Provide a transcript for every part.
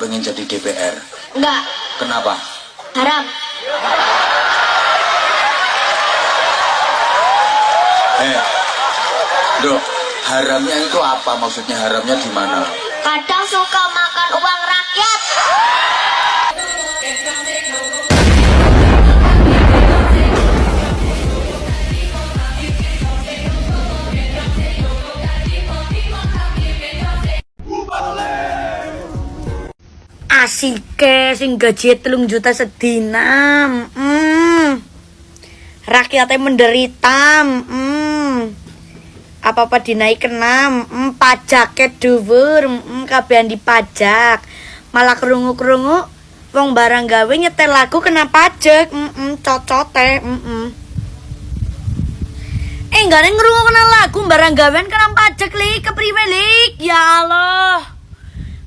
pengen jadi DPR? Enggak. Kenapa? Haram. Dok, haramnya itu apa? Maksudnya haramnya di mana? Kadang suka makan uang rakyat. Asike sing gaji 3 juta sedina. Rakyatnya menderita. Apa-apa dinaik enam. Pajaknya dhuwur. Kabehan dipajak. Malah krungu-krungu wong barang gawe nyetel lagu kena pajak. Cocote. Enggak ning ngrungu kena lagu barang gawean kena pajak lik, kepriwe lik? Ya Allah.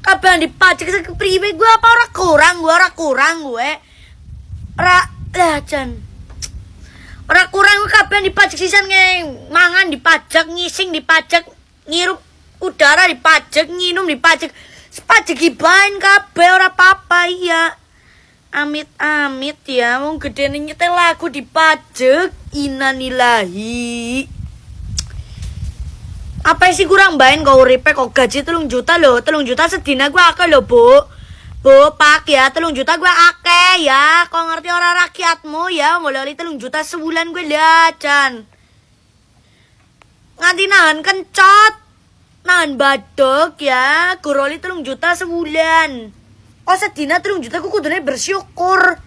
Kapan dipajak kepriwe gue apa ora kurang gue. Ora Jan. Ora kurang gue kapan dipajak sisan mangan dipajak, ngising dipajak, ngirup udara dipajak, nginum dipajak. Sepajak gibain kabeh ora apa-apa ya. Amit-amit ya wong gedene nyetel lagu dipajak. Innalillahi. Apa sih kurang bain kau uripe kok gaji 3 juta loh. 3 juta sedina gua akeh loh, Bu. Bu, Pak ya, 3 juta gua akeh ya. Kau ngerti orang rakyatmu ya, ngoleh 3 juta sebulan gue liacan. Nganti nahan kencot. Nahan badok ya, guroli 3 juta sebulan. Oh sedina 3 juta gue kudune bersyukur.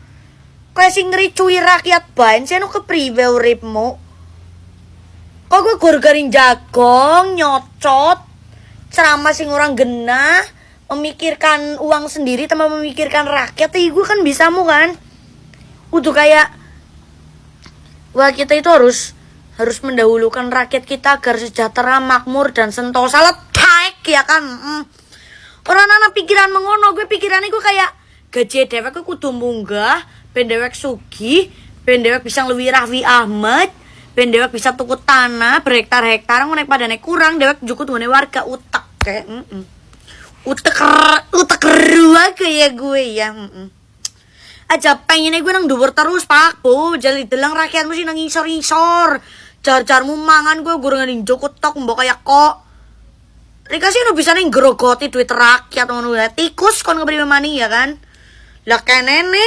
Kayak sing ngericuy rakyat bain, seno kepriwe uripmu. Kok gue gorgarin jagong, nyocot, ceramah sing orang genah, memikirkan uang sendiri tanpa memikirkan rakyat, gue kan bisamu kan. Udah kayak, wah kita itu harus mendahulukan rakyat kita agar sejahtera, makmur, dan sentosa letak ya kan. Orang anak pikiran mengono, gue pikirannya gue kayak, gaji dewek gue kudu munggah, ben dewek sugih, ben dewek bisa ngeluwi Raffi Ahmad, ben dewek bisa tuku tanah berhektar-hektar naik pada naik kurang dewek jukut ngene warga utek kayak utek ruah kayak gue ya. Aja pengennya gue nang dhuwur terus Pak Bu, jali delang rakyatmu sih nang ngisor-ngisor. Jar-jarmu mangan gue gorengan jukut tok mbok kayak kok. Rika sih nu bisa ning grogoti duit rakyat ngono ya. Tikus kon ngepriwe mani ya kan. Lah kenene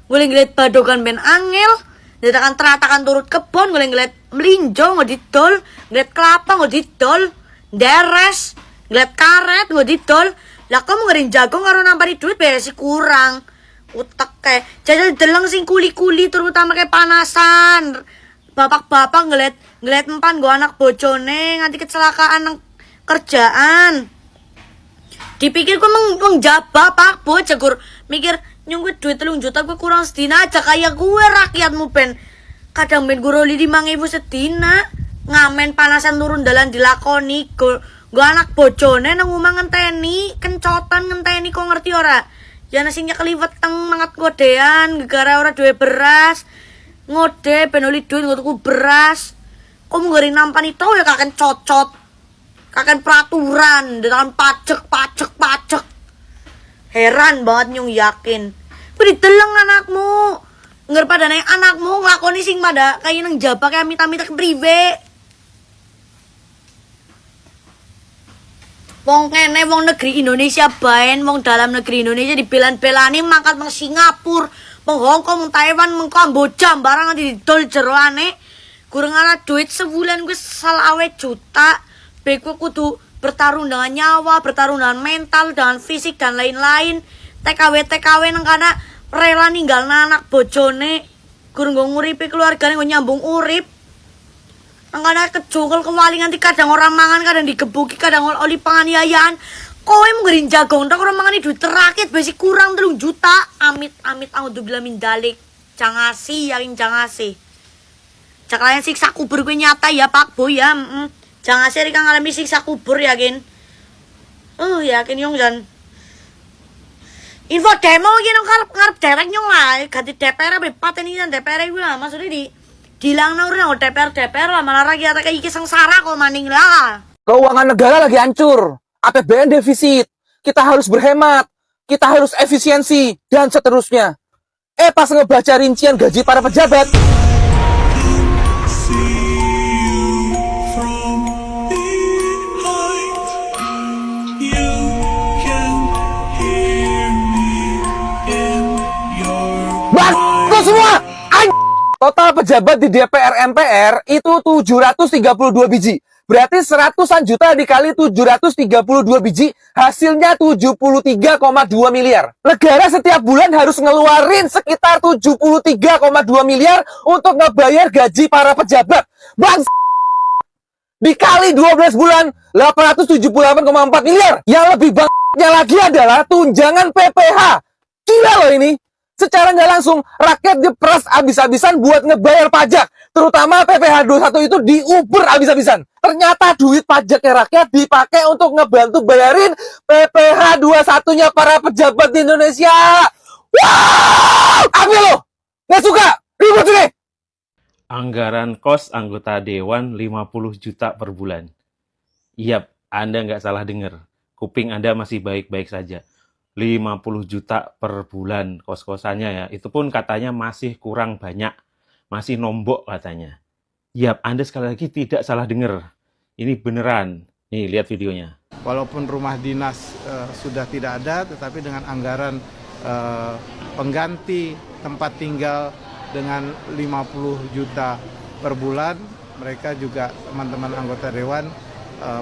gue ngeliat badogan ben angel. Ditakan teratakan turut kebon, ngeliat melinjo, ngedidol, ngeliat kelapa, ngedidol, deres, ngeliat karet, ngedidol. Lah kamu ngerin jagung karo nampari duit beresi kurang. Utek kayak jajal deleng sing kuli-kuli terutama kayak panasan. Bapak-bapak ngeliat empan gua anak bojone nganti kecelakaan nang kerjaan. Dipikir gua mengjabah Pak Bu, jagur mikir nyung gue duit 3 juta gue kurang sedina aja kayak gue rakyatmu ben kadang ben gue roli 5.000 sedina ngamen panasan turun dalan dilakoni gue anak bojone nang omah ngenteni kencotan ngenteni kok ngerti ora ya nasinya keliweteng mangat godean gegara ora duwe beras ngode ben oli duit nggo tuku beras kok nggori nampan itu ya kaken cocot kaken peraturan dengan pajak heran banget nyung yakin. Gue diteleng anakmu. Nger pada naik anakmu ngelakoni sing pada kayak nang jabak kayak amit-amit kepriwe. Wong kene wong negeri Indonesia baen, wong dalam negeri Indonesia dibelan-belani mangkat meng Singapura, meng Hongkong, meng Taiwan, meng Kamboja barang nanti didol jeroane. Kurang ana duit sebulan gue salawe juta. Beko kudu bertarung dengan nyawa, bertarung dengan mental, dengan fisik dan lain-lain. TKW nang kana rela ninggal anak bojone, gurung nguripi keluargane nggo nyambung urip. Nang kana kejungkel kewali nganti kadang orang mangan, kadang digebuki, kadang oli penganiayaan. Kowe mung jagong tok ora mangani duit terakit besi kurang 3 juta. Amit-amit audzubillah min dalik. Jangasi yakin jangasi. Cakalayan siksa kubur gue nyata ya Pak Bu ya. Jangan sih Rika ngalami siksa kubur yakin. Yakin yung jan. Info demo gini ngarep derek nyong lah. Ganti DPR paten ini DPR gue lah. Maksudnya dilang naurnya DPR lah. Malah rakyat kayak iki sengsara kok maning lah. Keuangan negara lagi hancur. APBN defisit. kita harus berhemat, kita harus efisiensi, dan seterusnya. Pas ngebaca rincian gaji para pejabat, bangku semua! Total pejabat di DPR MPR itu 732 biji. Berarti 100-an juta dikali 732 biji, hasilnya 73,2 miliar. Negara setiap bulan harus ngeluarin sekitar 73,2 miliar untuk ngebayar gaji para pejabat. Dikali 12 bulan, 878,4 miliar. Yang lebih bangnya lagi adalah tunjangan PPH. Gila loh ini. Secara nggak langsung, rakyat diperas abis-abisan buat ngebayar pajak. Terutama PPH 21 itu diuber abis-abisan. Ternyata duit pajaknya rakyat dipakai untuk ngebantu bayarin PPH 21-nya para pejabat di Indonesia. Wow! Ambil lo! Nggak suka? Ribut ini! Anggaran kos anggota Dewan 50 juta per bulan. Yap, Anda nggak salah dengar. Kuping Anda masih baik-baik saja. 50 juta per bulan kos-kosannya ya. Itu pun katanya masih kurang banyak. Masih nombok katanya. Yap, Anda sekali lagi tidak salah dengar. Ini beneran. Nih, lihat videonya. Walaupun rumah dinas sudah tidak ada, tetapi dengan anggaran pengganti tempat tinggal dengan 50 juta per bulan, mereka juga teman-teman anggota Dewan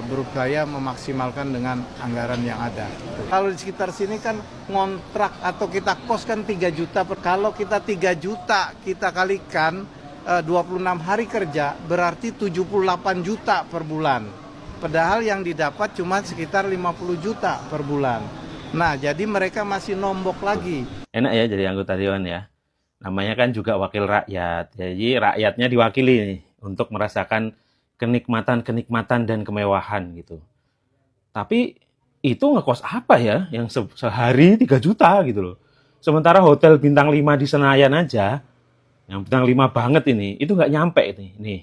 berupaya memaksimalkan dengan anggaran yang ada. Kalau di sekitar sini kan ngontrak atau kita kos kan 3 juta. Kalau kita 3 juta kita kalikan 26 hari kerja berarti 78 juta per bulan. Padahal yang didapat cuma sekitar 50 juta per bulan. Nah, jadi mereka masih nombok lagi. Enak ya jadi anggota Dewan ya. Namanya kan juga wakil rakyat. Jadi rakyatnya diwakili nih untuk merasakan kenikmatan dan kemewahan gitu. Tapi itu ngekos apa ya yang sehari 3 juta gitu loh. Sementara hotel bintang 5 di Senayan aja, yang bintang 5 banget ini, itu nggak nyampe ini. Nih.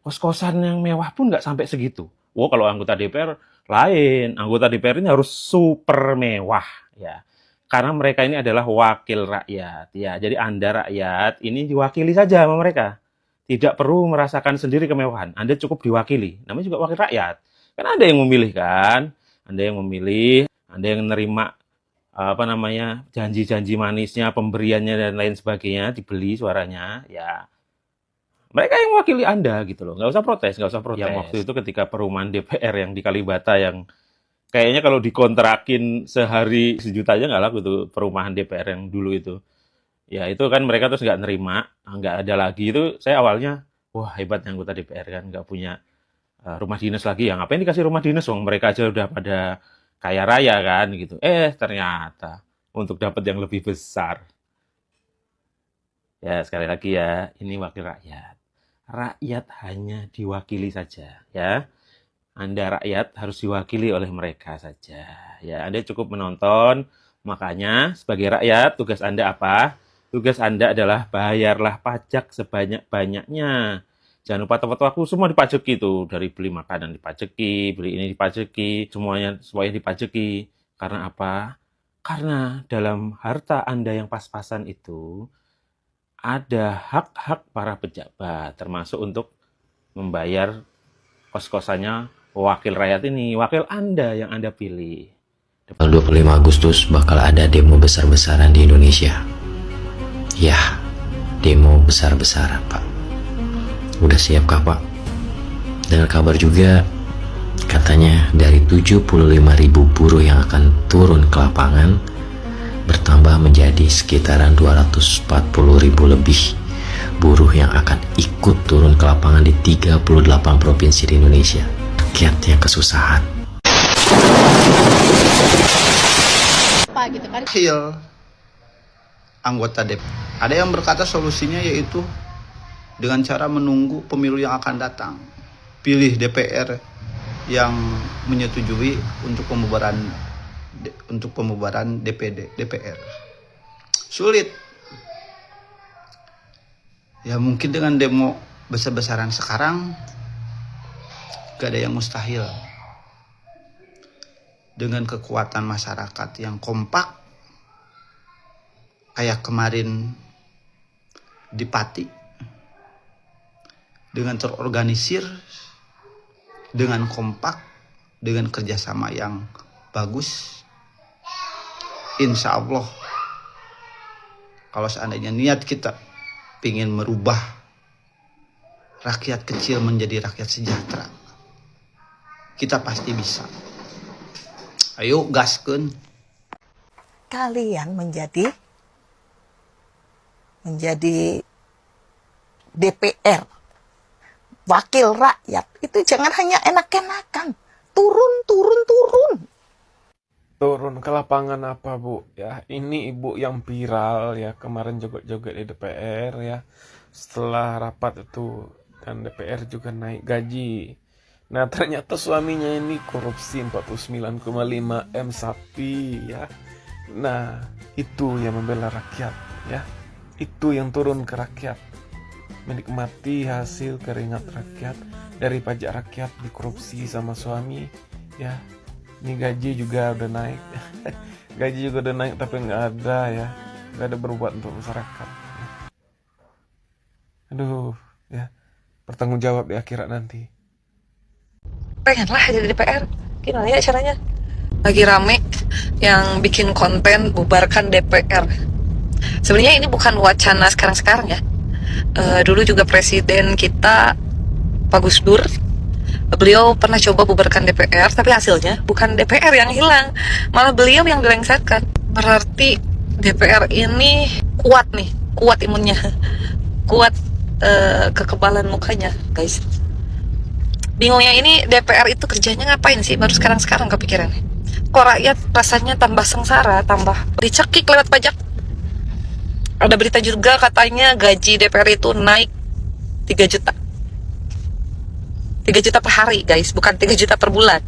Kos-kosan yang mewah pun nggak sampai segitu. Wow, kalau anggota DPR lain. Anggota DPR ini harus super mewah ya. Karena mereka ini adalah wakil rakyat ya. Jadi Anda rakyat ini diwakili saja sama mereka. Tidak perlu merasakan sendiri kemewahan. Anda cukup diwakili. Namanya juga wakil rakyat. Kan Anda yang memilih kan. Anda yang memilih. Anda yang menerima janji-janji manisnya, pemberiannya dan lain sebagainya. Dibeli suaranya. Ya. Mereka yang mewakili Anda gitu loh. Nggak usah protes. Yang waktu itu ketika perumahan DPR yang di Kalibata yang kayaknya kalau dikontrakin sehari sejuta aja nggak laku tuh perumahan DPR yang dulu itu. Ya itu kan mereka terus nggak nerima, nggak ada lagi. Itu saya awalnya, wah hebatnya anggota DPR kan, nggak punya rumah dinas lagi. Ya ngapain dikasih rumah dinas, wong mereka aja udah pada kaya raya kan gitu. Ternyata untuk dapat yang lebih besar. Ya sekali lagi ya, ini wakil rakyat. Rakyat hanya diwakili saja ya. Anda rakyat harus diwakili oleh mereka saja. Ya Anda cukup menonton, makanya sebagai rakyat tugas Anda apa? Tugas Anda adalah bayarlah pajak sebanyak-banyaknya. Jangan lupa tepat waktu semua dipajeki itu. Dari beli makanan dipajeki, beli ini dipajeki, semuanya dipajeki. Karena apa? Karena dalam harta Anda yang pas-pasan itu ada hak-hak para pejabat. Termasuk untuk membayar kos-kosannya wakil rakyat ini. Wakil Anda yang Anda pilih. 25 Agustus bakal ada demo besar-besaran di Indonesia. Ya, demo besar-besaran, Pak. Udah siapkah, Pak? Dengar kabar juga, katanya dari 75.000 buruh yang akan turun ke lapangan, bertambah menjadi sekitaran 240.000 lebih buruh yang akan ikut turun ke lapangan di 38 provinsi di Indonesia. Rakyat yang kesusahan. Apa gitu kan? Anggota DPR. Ada yang berkata solusinya yaitu dengan cara menunggu pemilu yang akan datang. Pilih DPR yang menyetujui untuk pembubaran DPR. Sulit. Ya mungkin dengan demo besar-besaran sekarang gak ada yang mustahil. dengan kekuatan masyarakat yang kompak, kayak kemarin di Pati, dengan terorganisir, dengan kompak, dengan kerjasama yang bagus, insya Allah kalau seandainya niat kita ingin merubah rakyat kecil menjadi rakyat sejahtera, kita pasti bisa. Ayo gaskeun. Kalian menjadi DPR, wakil rakyat, itu jangan hanya enak-enakan, turun. Turun ke lapangan apa, Bu? Ya, ini ibu yang viral ya, kemarin joget-joget di DPR ya. Setelah rapat itu, dan DPR juga naik gaji. Nah, ternyata suaminya ini korupsi 49,5 M sapi ya. Nah, itu yang membela rakyat ya. Itu yang turun ke rakyat. Menikmati hasil keringat rakyat dari pajak rakyat dikorupsi sama suami ya. Ini gaji juga udah naik. Gaji juga udah naik tapi nggak ada ya. Nggak ada berbuat untuk masyarakat. Aduh ya. Bertanggung jawab di akhirat nanti. Pengen lah jadi DPR. Gimana ya caranya? Lagi rame yang bikin konten bubarkan DPR. Sebenarnya ini bukan wacana sekarang-sekarang ya. Dulu juga presiden kita Pak Gus Dur, beliau pernah coba bubarkan DPR, tapi hasilnya bukan DPR yang hilang, malah beliau yang dilengsarkan. Berarti DPR ini kuat nih, kuat imunnya, kuat kekebalan mukanya, guys. Bingungnya ini DPR itu kerjanya ngapain sih? Baru sekarang kepikiran. Kok rakyat rasanya tambah sengsara, tambah dicekik lewat pajak. Ada berita juga katanya gaji DPR itu naik 3 juta. 3 juta per hari, guys, bukan 3 juta per bulan.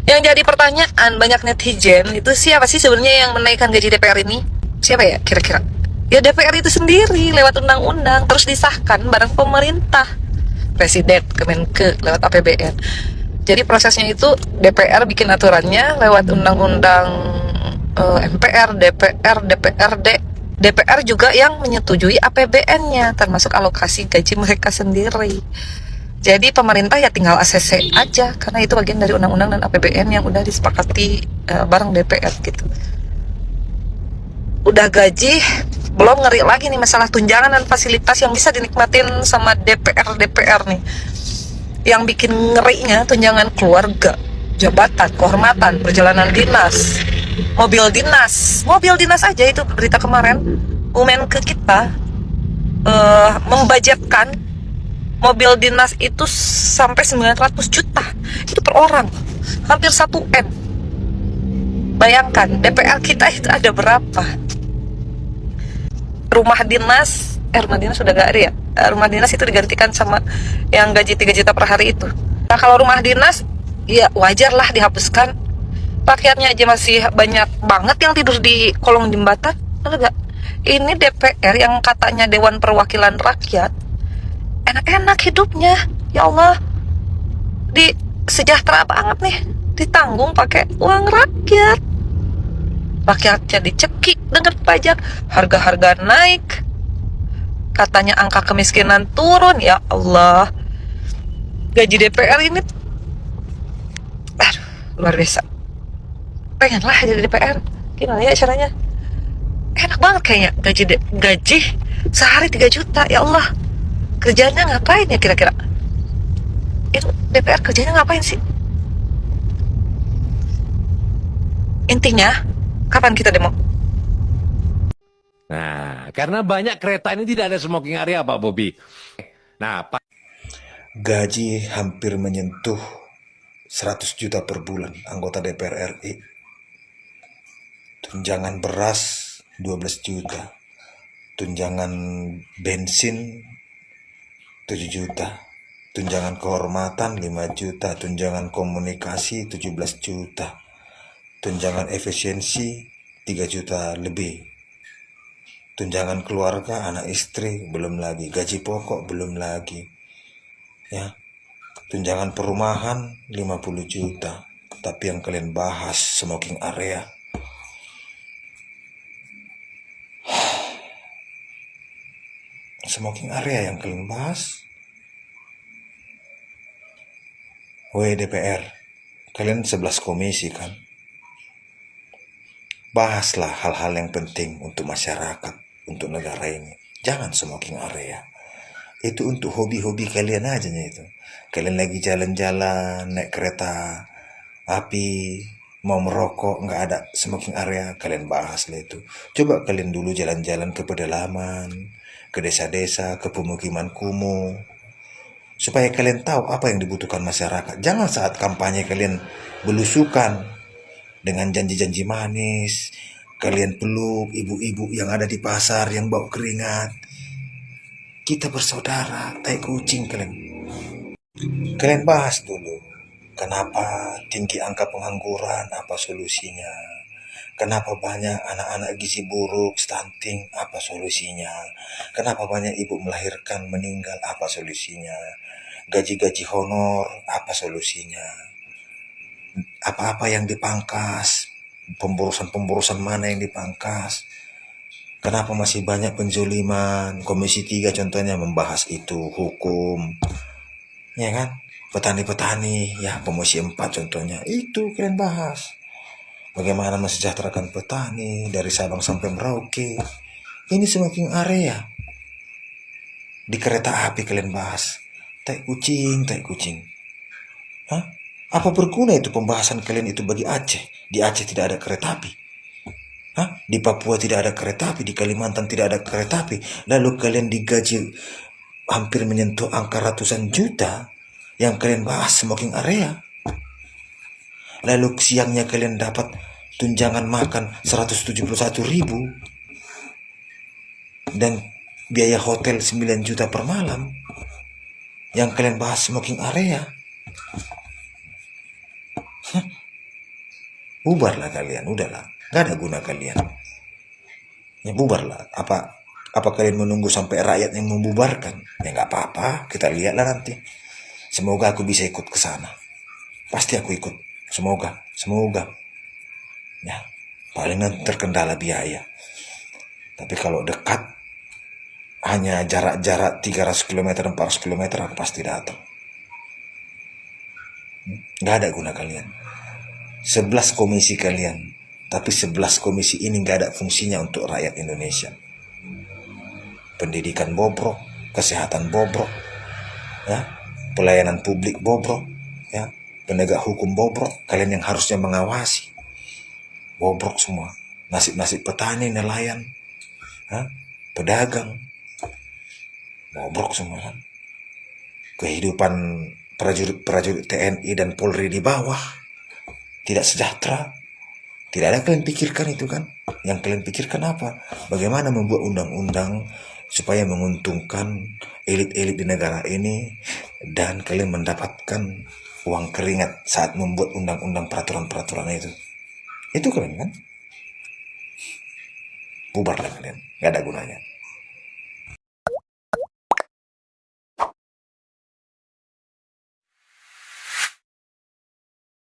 Yang jadi pertanyaan banyak netizen, itu siapa sih sebenarnya yang menaikkan gaji DPR ini? Siapa ya kira-kira? Ya DPR itu sendiri lewat undang-undang, terus disahkan bareng pemerintah. Presiden, Kemenke, lewat APBN. Jadi prosesnya itu DPR bikin aturannya lewat undang-undang MPR, DPR, DPRD. DPR juga yang menyetujui APBN-nya, termasuk alokasi gaji mereka sendiri. Jadi pemerintah ya tinggal ACC aja, karena itu bagian dari undang-undang dan APBN yang udah disepakati bareng DPR gitu. Udah gaji, belum ngeri lagi nih masalah tunjangan dan fasilitas yang bisa dinikmatin sama DPR nih. Yang bikin ngerinya tunjangan keluarga, jabatan, kehormatan, perjalanan dinas, mobil dinas aja itu berita kemarin. Ke kita membudgetkan mobil dinas itu sampai 900 juta itu per orang, hampir 1 M. Bayangkan DPR kita itu ada berapa? Rumah dinas sudah gak ada ya. Rumah dinas itu digantikan sama yang gaji 3 juta per hari itu. Nah kalau rumah dinas ya wajar lah dihapuskan. Rakyatnya aja masih banyak banget yang tidur di kolong jembatan. Enggak. Ini DPR yang katanya Dewan Perwakilan Rakyat, enak-enak hidupnya, ya Allah, di sejahtera banget nih, ditanggung pakai uang rakyat. Rakyatnya dicekik dengan pajak, harga-harga naik, katanya angka kemiskinan turun, ya Allah. Gaji DPR ini, aduh, luar biasa. Pengen lah jadi DPR, gimana ya caranya? Enak banget kayaknya, gaji sehari 3 juta, ya Allah. Kerjanya ngapain ya kira-kira? Itu DPR kerjanya ngapain sih? Intinya, kapan kita demo? Nah, karena banyak kereta ini tidak ada smoking area, Pak Bobi. Nah, Pak. Gaji hampir menyentuh 100 juta per bulan anggota DPR RI. Tunjangan beras 12 juta. Tunjangan bensin 7 juta. Tunjangan kehormatan 5 juta. Tunjangan komunikasi 17 juta. Tunjangan efisiensi 3 juta lebih. Tunjangan keluarga, anak istri belum lagi. Gaji pokok belum lagi. Ya. Tunjangan perumahan 50 juta. Tapi yang kalian bahas smoking area. Smoking area yang kalian bahas. Woi DPR, kalian 11 komisi kan? Bahaslah hal-hal yang penting untuk masyarakat, untuk negara ini. Jangan smoking area. Itu untuk hobi-hobi kalian aja itu. Kalian lagi jalan-jalan, naik kereta api, mau merokok, nggak ada smoking area, kalian bahas lah itu. Coba kalian dulu jalan-jalan ke pedalaman, ke desa-desa, ke pemukiman kumuh, supaya kalian tahu apa yang dibutuhkan masyarakat. Jangan saat kampanye kalian belusukan dengan janji-janji manis, kalian peluk ibu-ibu yang ada di pasar yang bau keringat. Kita bersaudara, tai kucing kalian. Kalian bahas dulu, kenapa tinggi angka pengangguran, apa solusinya? Kenapa banyak anak-anak gizi buruk, stunting, apa solusinya? Kenapa banyak ibu melahirkan, meninggal, apa solusinya? Gaji-gaji honor, apa solusinya? Apa-apa yang dipangkas, pemborusan-pemborusan mana yang dipangkas? Kenapa masih banyak penjoliman? Komisi 3 contohnya membahas itu, hukum. Ya kan? Petani-petani, ya Komisi 4 contohnya. Itu kalian bahas. Bagaimana mensejahterakan petani dari Sabang sampai Merauke. Ini smoking area. Di kereta api kalian bahas. Tai kucing, tai kucing. Hah? Apa berguna itu pembahasan kalian itu bagi Aceh? Di Aceh tidak ada kereta api. Hah? Di Papua tidak ada kereta api, di Kalimantan tidak ada kereta api. Lalu kalian digaji hampir menyentuh angka ratusan juta, yang kalian bahas smoking area. Lalu siangnya kalian dapat tunjangan makan 171.000 dan biaya hotel 9 juta per malam, yang kalian bahas smoking area. Bubarlah kalian, udahlah, gak ada guna kalian. Ya bubarlah. Apa kalian menunggu sampai rakyat yang membubarkan? Ya nggak apa-apa, kita lihatlah nanti. Semoga aku bisa ikut ke sana. Pasti aku ikut. Semoga. Ya, paling nanti terkendala biaya. Tapi kalau dekat, hanya jarak-jarak 300 km, 400 km, aku pasti datang. Gak ada guna kalian. 11 komisi kalian, tapi 11 komisi ini gak ada fungsinya untuk rakyat Indonesia. Pendidikan bobrok, kesehatan bobrok, ya, pelayanan publik bobrok, ya, penegak hukum bobrok, kalian yang harusnya mengawasi, bobrok semua. Nasib-nasib petani, nelayan, ya, pedagang, bobrok semua kan. Kehidupan prajurit TNI dan Polri di bawah tidak sejahtera. Tidak ada kalian pikirkan itu kan. Yang kalian pikirkan apa? Bagaimana membuat undang-undang supaya menguntungkan elit-elit di negara ini, dan kalian mendapatkan uang keringat saat membuat undang-undang peraturan-peraturan itu. Itu kalian kan? Bubarlah kalian, gak ada gunanya.